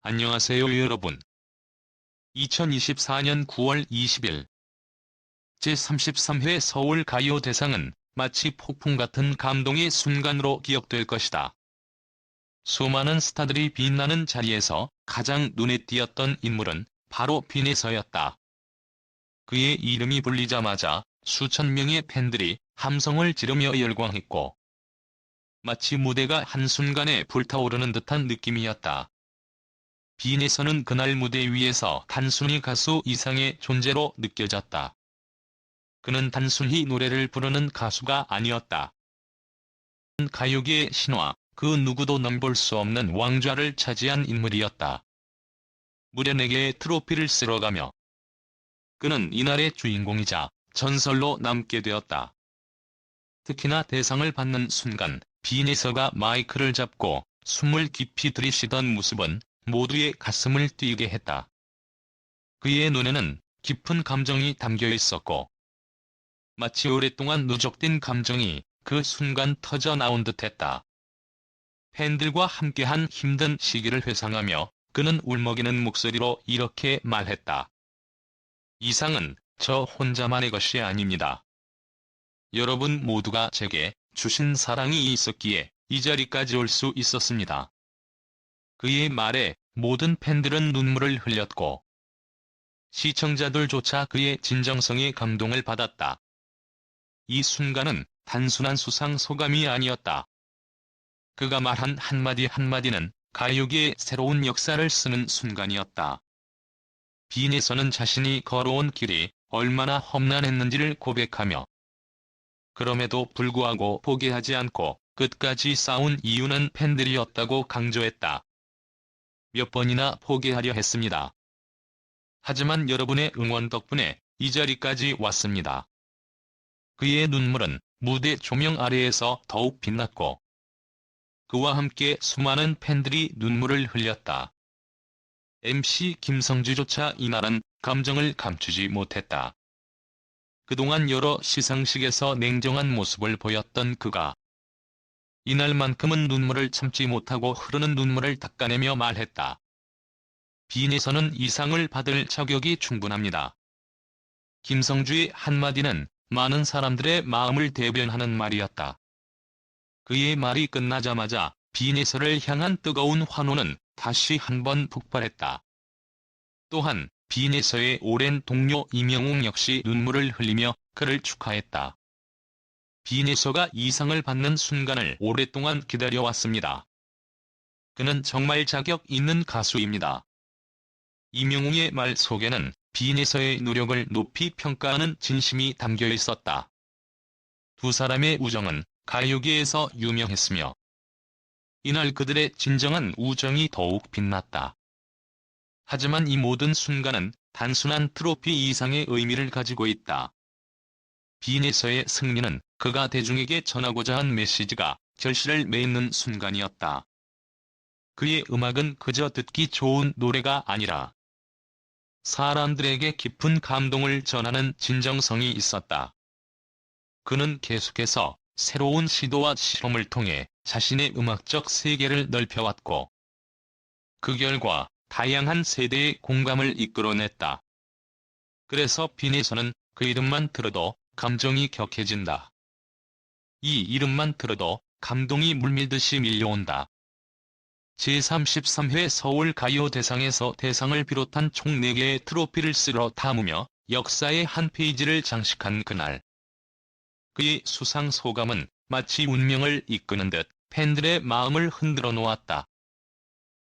안녕하세요 여러분. 2024년 9월 20일 제33회 서울가요대상은 마치 폭풍 같은 감동의 순간으로 기억될 것이다. 수많은 스타들이 빛나는 자리에서 가장 눈에 띄었던 인물은 바로 빈에서였다. 그의 이름이 불리자마자 수천 명의 팬들이 함성을 지르며 열광했고 마치 무대가 한순간에 불타오르는 듯한 느낌이었다. 빈에서는 그날 무대 위에서 단순히 가수 이상의 존재로 느껴졌다. 그는 단순히 노래를 부르는 가수가 아니었다. 가요계의 신화, 그 누구도 넘볼 수 없는 왕좌를 차지한 인물이었다. 무려 4개의 트로피를 쓸어가며 그는 이날의 주인공이자 전설로 남게 되었다. 특히나 대상을 받는 순간 빈에서가 마이크를 잡고 숨을 깊이 들이쉬던 모습은 모두의 가슴을 뛰게 했다. 그의 눈에는 깊은 감정이 담겨 있었고 마치 오랫동안 누적된 감정이 그 순간 터져 나온 듯했다. 팬들과 함께한 힘든 시기를 회상하며 그는 울먹이는 목소리로 이렇게 말했다. 이 상은 저 혼자만의 것이 아닙니다. 여러분 모두가 제게 주신 사랑이 있었기에 이 자리까지 올 수 있었습니다. 그의 말에 모든 팬들은 눈물을 흘렸고 시청자들조차 그의 진정성에 감동을 받았다. 이 순간은 단순한 수상 소감이 아니었다. 그가 말한 한마디 한마디는 가요계의 새로운 역사를 쓰는 순간이었다. 빈에서는 자신이 걸어온 길이 얼마나 험난했는지를 고백하며 그럼에도 불구하고 포기하지 않고 끝까지 싸운 이유는 팬들이었다고 강조했다. 몇 번이나 포기하려 했습니다. 하지만 여러분의 응원 덕분에 이 자리까지 왔습니다. 그의 눈물은 무대 조명 아래에서 더욱 빛났고 그와 함께 수많은 팬들이 눈물을 흘렸다. MC 김성주조차 이날은 감정을 감추지 못했다. 그동안 여러 시상식에서 냉정한 모습을 보였던 그가 이날만큼은 눈물을 참지 못하고 흐르는 눈물을 닦아내며 말했다. 빈에서는 이 상을 받을 자격이 충분합니다. 김성주의 한마디는 많은 사람들의 마음을 대변하는 말이었다. 그의 말이 끝나자마자 빈에서를 향한 뜨거운 환호는 다시 한번 폭발했다. 또한 빈에서의 오랜 동료 임영웅 역시 눈물을 흘리며 그를 축하했다. 빈에서가 이 상을 받는 순간을 오랫동안 기다려왔습니다. 그는 정말 자격 있는 가수입니다. 임영웅의 말 속에는 빈에서의 노력을 높이 평가하는 진심이 담겨 있었다. 두 사람의 우정은 가요계에서 유명했으며 이날 그들의 진정한 우정이 더욱 빛났다. 하지만 이 모든 순간은 단순한 트로피 이상의 의미를 가지고 있다. 빈에서의 승리는 그가 대중에게 전하고자 한 메시지가 결실을 맺는 순간이었다. 그의 음악은 그저 듣기 좋은 노래가 아니라 사람들에게 깊은 감동을 전하는 진정성이 있었다. 그는 계속해서 새로운 시도와 실험을 통해 자신의 음악적 세계를 넓혀왔고 그 결과 다양한 세대의 공감을 이끌어냈다. 그래서 빈에서는 그 이름만 들어도 감정이 격해진다. 이 이름만 들어도 감동이 물밀듯이 밀려온다. 제33회 서울가요대상에서 대상을 비롯한 총 4개의 트로피를 쓸어 담으며 역사의 한 페이지를 장식한 그날. 그의 수상 소감은 마치 운명을 이끄는 듯 팬들의 마음을 흔들어 놓았다.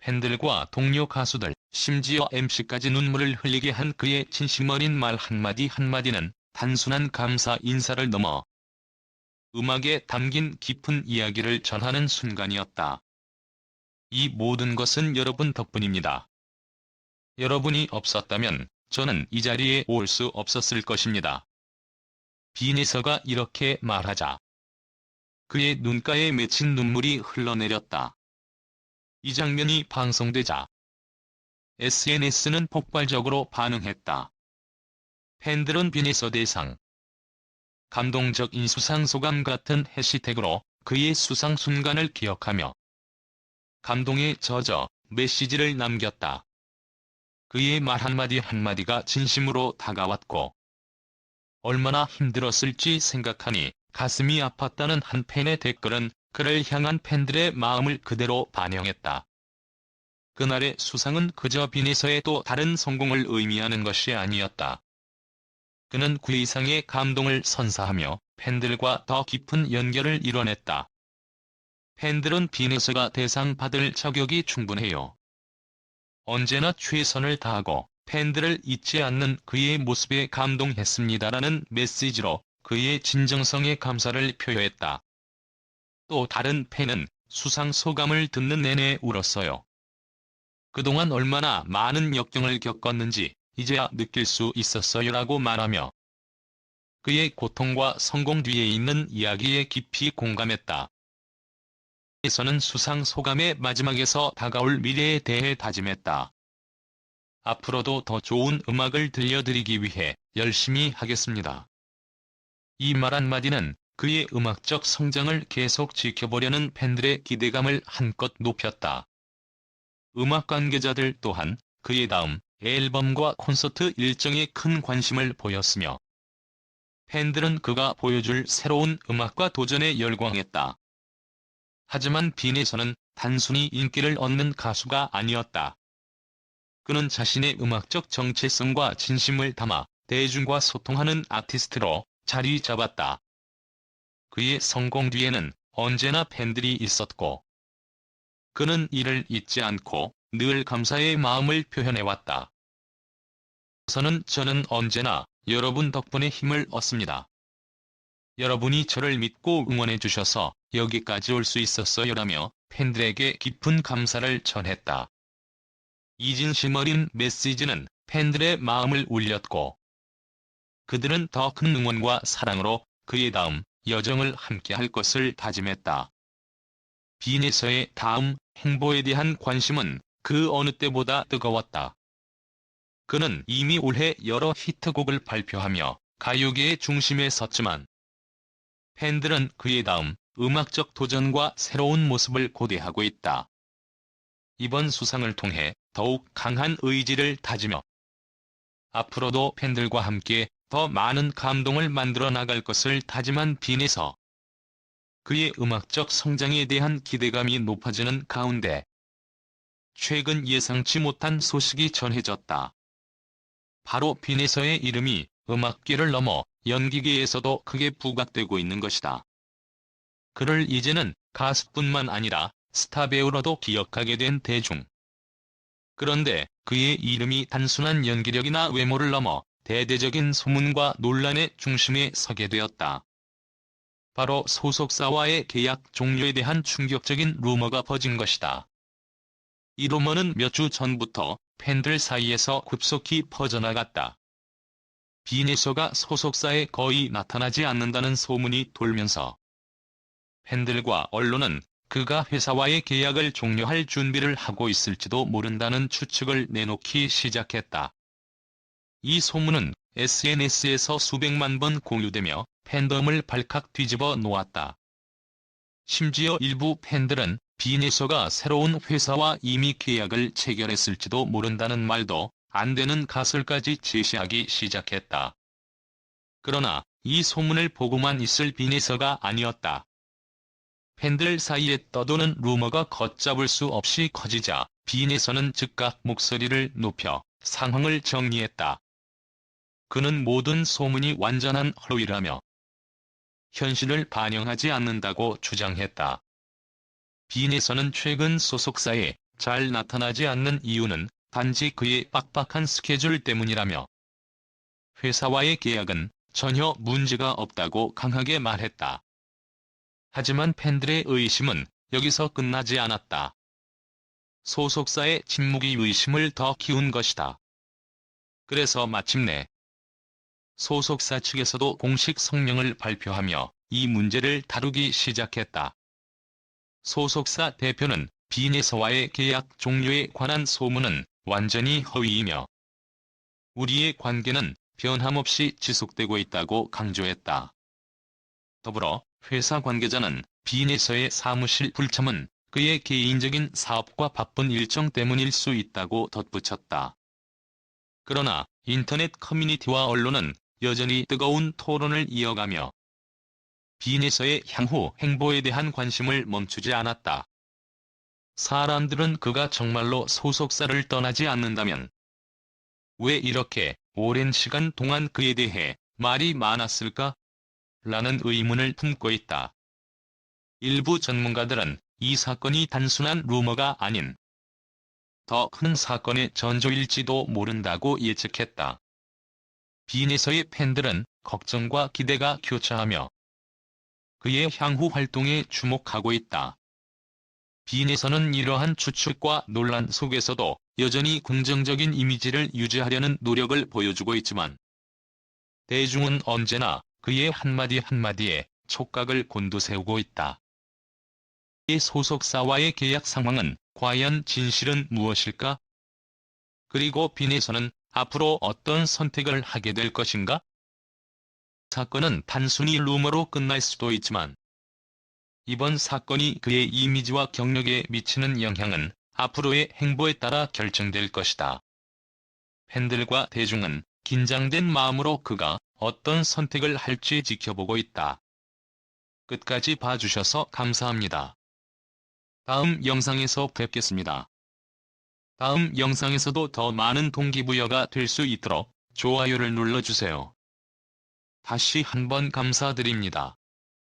팬들과 동료 가수들, 심지어 MC까지 눈물을 흘리게 한 그의 진심 어린 말 한마디 한마디는 단순한 감사 인사를 넘어 음악에 담긴 깊은 이야기를 전하는 순간이었다. 이 모든 것은 여러분 덕분입니다. 여러분이 없었다면 저는 이 자리에 올 수 없었을 것입니다. 빈에서가 이렇게 말하자 그의 눈가에 맺힌 눈물이 흘러내렸다. 이 장면이 방송되자 SNS는 폭발적으로 반응했다. 팬들은 빈에서 대상, 감동적인 수상 소감 같은 해시태그로 그의 수상 순간을 기억하며 감동에 젖어 메시지를 남겼다. 그의 말 한마디 한마디가 진심으로 다가왔고 얼마나 힘들었을지 생각하니 가슴이 아팠다는 한 팬의 댓글은 그를 향한 팬들의 마음을 그대로 반영했다. 그날의 수상은 그저 빈에서의 또 다른 성공을 의미하는 것이 아니었다. 그는 그 이상의 감동을 선사하며 팬들과 더 깊은 연결을 이뤄냈다. 팬들은 빈에서가 대상 받을 자격이 충분해요. 언제나 최선을 다하고 팬들을 잊지 않는 그의 모습에 감동했습니다라는 메시지로 그의 진정성에 감사를 표했다. 또 다른 팬은 수상 소감을 듣는 내내 울었어요. 그동안 얼마나 많은 역경을 겪었는지 이제야 느낄 수 있었어요라고 말하며 그의 고통과 성공 뒤에 있는 이야기에 깊이 공감했다. 에서는 수상 소감의 마지막에서 다가올 미래에 대해 다짐했다. 앞으로도 더 좋은 음악을 들려드리기 위해 열심히 하겠습니다. 이 말 한마디는 그의 음악적 성장을 계속 지켜보려는 팬들의 기대감을 한껏 높였다. 음악 관계자들 또한 그의 다음 앨범과 콘서트 일정에 큰 관심을 보였으며 팬들은 그가 보여줄 새로운 음악과 도전에 열광했다. 하지만 빈에서는 단순히 인기를 얻는 가수가 아니었다. 그는 자신의 음악적 정체성과 진심을 담아 대중과 소통하는 아티스트로 자리 잡았다. 그의 성공 뒤에는 언제나 팬들이 있었고 그는 이를 잊지 않고 늘 감사의 마음을 표현해왔다. 저는 언제나 여러분 덕분에 힘을 얻습니다. 여러분이 저를 믿고 응원해 주셔서 여기까지 올 수 있었어요라며 팬들에게 깊은 감사를 전했다. 이 진심 어린 메시지는 팬들의 마음을 울렸고 그들은 더 큰 응원과 사랑으로 그의 다음 여정을 함께할 것을 다짐했다. 빈에서의 다음 행보에 대한 관심은 그 어느 때보다 뜨거웠다. 그는 이미 올해 여러 히트곡을 발표하며 가요계의 중심에 섰지만 팬들은 그의 다음 음악적 도전과 새로운 모습을 고대하고 있다. 이번 수상을 통해 더욱 강한 의지를 다지며 앞으로도 팬들과 함께 더 많은 감동을 만들어 나갈 것을 다짐한 빈에서 그의 음악적 성장에 대한 기대감이 높아지는 가운데 최근 예상치 못한 소식이 전해졌다. 바로 빈에서의 이름이 음악계를 넘어 연기계에서도 크게 부각되고 있는 것이다. 그를 이제는 가수뿐만 아니라 스타 배우로도 기억하게 된 대중. 그런데 그의 이름이 단순한 연기력이나 외모를 넘어 대대적인 소문과 논란의 중심에 서게 되었다. 바로 소속사와의 계약 종료에 대한 충격적인 루머가 퍼진 것이다. 이 루머는 몇 주 전부터 팬들 사이에서 급속히 퍼져나갔다. 빈에서가 소속사에 거의 나타나지 않는다는 소문이 돌면서 팬들과 언론은 그가 회사와의 계약을 종료할 준비를 하고 있을지도 모른다는 추측을 내놓기 시작했다. 이 소문은 SNS에서 수백만 번 공유되며 팬덤을 발칵 뒤집어 놓았다. 심지어 일부 팬들은 빈에서가 새로운 회사와 이미 계약을 체결했을지도 모른다는 말도 안 되는 가설까지 제시하기 시작했다. 그러나 이 소문을 보고만 있을 빈에서가 아니었다. 팬들 사이에 떠도는 루머가 걷잡을 수 없이 커지자 빈에서는 즉각 목소리를 높여 상황을 정리했다. 그는 모든 소문이 완전한 허위라며 현실을 반영하지 않는다고 주장했다. 빈에서는 최근 소속사에 잘 나타나지 않는 이유는 단지 그의 빡빡한 스케줄 때문이라며 회사와의 계약은 전혀 문제가 없다고 강하게 말했다. 하지만 팬들의 의심은 여기서 끝나지 않았다. 소속사의 침묵이 의심을 더 키운 것이다. 그래서 마침내 소속사 측에서도 공식 성명을 발표하며 이 문제를 다루기 시작했다. 소속사 대표는 빈에서와의 계약 종료에 관한 소문은 완전히 허위이며 우리의 관계는 변함없이 지속되고 있다고 강조했다. 더불어 회사 관계자는 빈에서의 사무실 불참은 그의 개인적인 사업과 바쁜 일정 때문일 수 있다고 덧붙였다. 그러나 인터넷 커뮤니티와 언론은 여전히 뜨거운 토론을 이어가며 빈에서의 향후 행보에 대한 관심을 멈추지 않았다. 사람들은 그가 정말로 소속사를 떠나지 않는다면 왜 이렇게 오랜 시간 동안 그에 대해 말이 많았을까? 라는 의문을 품고 있다. 일부 전문가들은 이 사건이 단순한 루머가 아닌 더 큰 사건의 전조일지도 모른다고 예측했다. 빈에서의 팬들은 걱정과 기대가 교차하며 그의 향후 활동에 주목하고 있다. 빈에서는 이러한 추측과 논란 속에서도 여전히 긍정적인 이미지를 유지하려는 노력을 보여주고 있지만 대중은 언제나 그의 한마디 한마디에 촉각을 곤두세우고 있다. 이 소속사와의 계약 상황은 과연 진실은 무엇일까? 그리고 빈에서는 앞으로 어떤 선택을 하게 될 것인가? 사건은 단순히 루머로 끝날 수도 있지만 이번 사건이 그의 이미지와 경력에 미치는 영향은 앞으로의 행보에 따라 결정될 것이다. 팬들과 대중은 긴장된 마음으로 그가 어떤 선택을 할지 지켜보고 있다. 끝까지 봐주셔서 감사합니다. 다음 영상에서 뵙겠습니다. 다음 영상에서도 더 많은 동기부여가 될 수 있도록 좋아요를 눌러주세요. 다시 한번 감사드립니다.